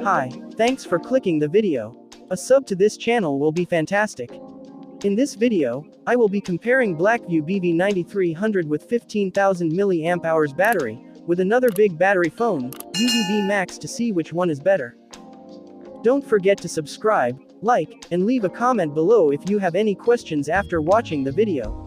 Hi, thanks for clicking the video. A sub to this channel will be fantastic. In this video, I will be comparing Blackview BV9300 with 15,000 mAh battery, with another big battery phone, DOOGEE V Max, to see which one is better. Don't forget to subscribe, like, and leave a comment below if you have any questions after watching the video.